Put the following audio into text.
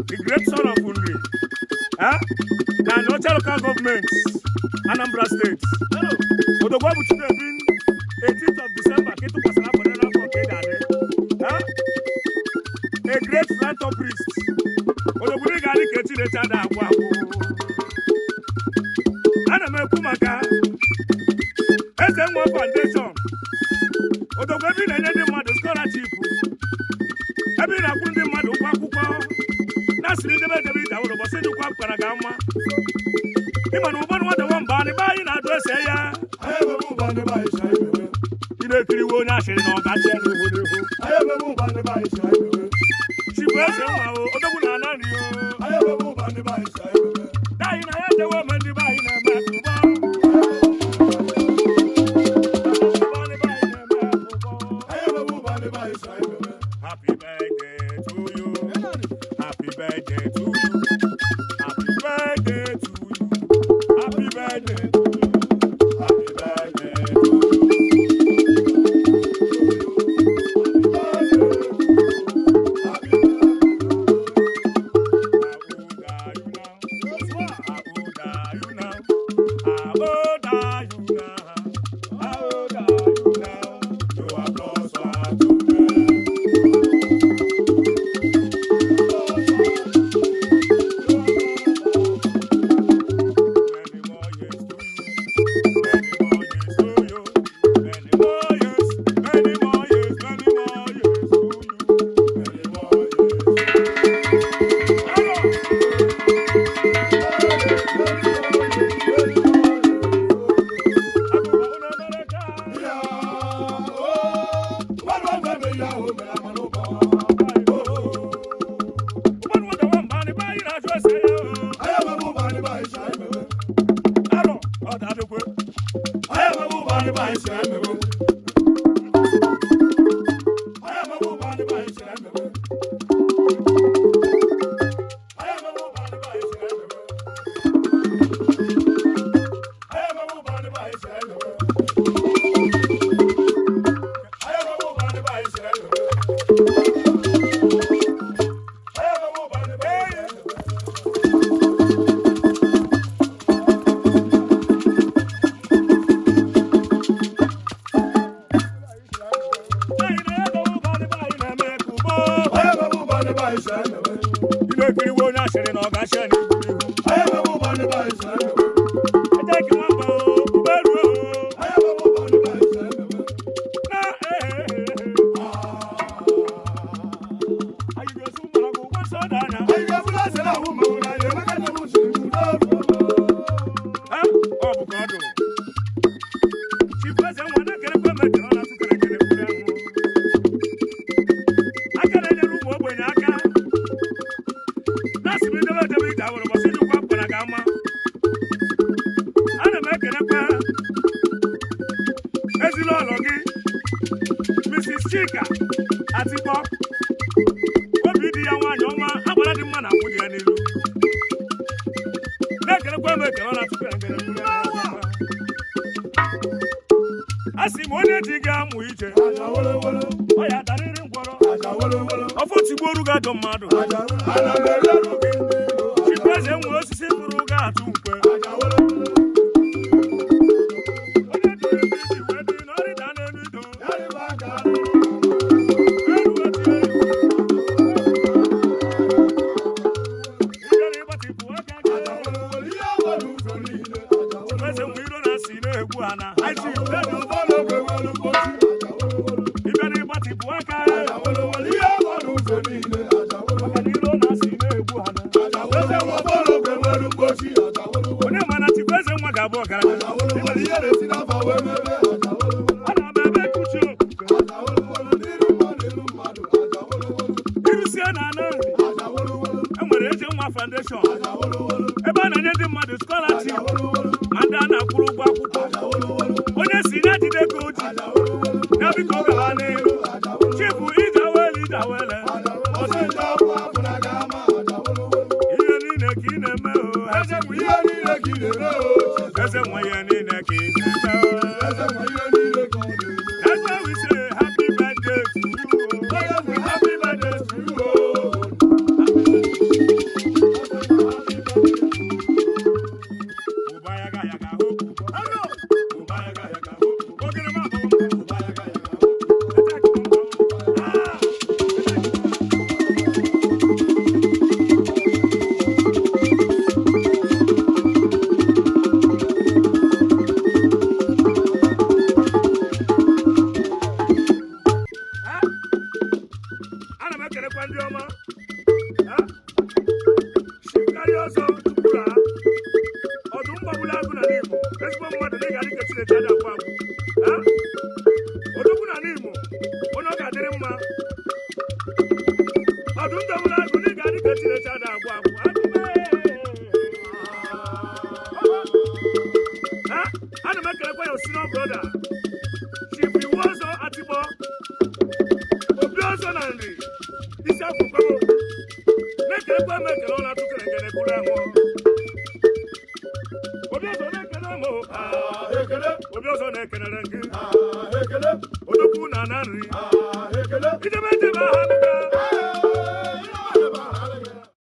the great son of Unri, na local government, Anambra State. Odogwu Abuchukwu been 18th of December, Ketu Kwasana for the for Kedade. A great philanthropist. Odogwu Gani Keti Rechada Akwa. Ana Mekumaka. SM1 Foundation. Odogwu been any mother scholarship. Ebi na kundi mmadụ kwa akwụkwọ na siri debe da woro bosi du kwa kwara ga mma ịma na ụbọnụ nwata nwamba ni ba anyị na-adụ ese ya Ayebe mu ba ne ba isha ibewe. ị na-ekiriwe onye asịrị na ọga chi elu ihu n'ihu Ayebe mu ba ne ba isha ibewe. chibụ eze nwa o odogwu na ana nri o Ayebe mu ba ne ba isha ibewe. daanyị na ya dewe ome ndị be anyị na-eme akụkọ Ayebe mu ba ne ba isha ibewe. Happy birthday to you. Happy birthday to you. Happy birthday to you. Happy birthday to you. Happy birthday to you. eze nwe ihe niile ka ị na-eme eze nwe ihe niile ka ị na-eme eze nwe ihe niile ka ọ na-eme that's why we say happy birthday to you happy birthday to you ụbaya ga ya ga hụ ụbaya ga ya ga hụ ogene ma bụ ụbaya ga ya ga hụ ana m ekelekwa ndị ọma shikari ọzọ tukwuru ha ọdụm gbagburu agụ na n'Imo ezigbo mmadụ na ị ga-adị ka Chineke ada agwụ agwụ odogwu na n'Imo onye ọ ga-adịrị mma ọdụm gbagburu agụ na ị ga-adị ka Chineke ada agwụ agwụ ana m ekelekwa ya osino broda Chief Iwu ọzọ Atigbo obi ọzọ na nri isi afọ kwabo na-ekelekwa m ekele ọ na-atụ kerekere kwuru ahụ obi ọzọ na-ekele m ekele obi ọzọ na-ekelere gị ekele odogwu na na nri ekele idebe ndebe aha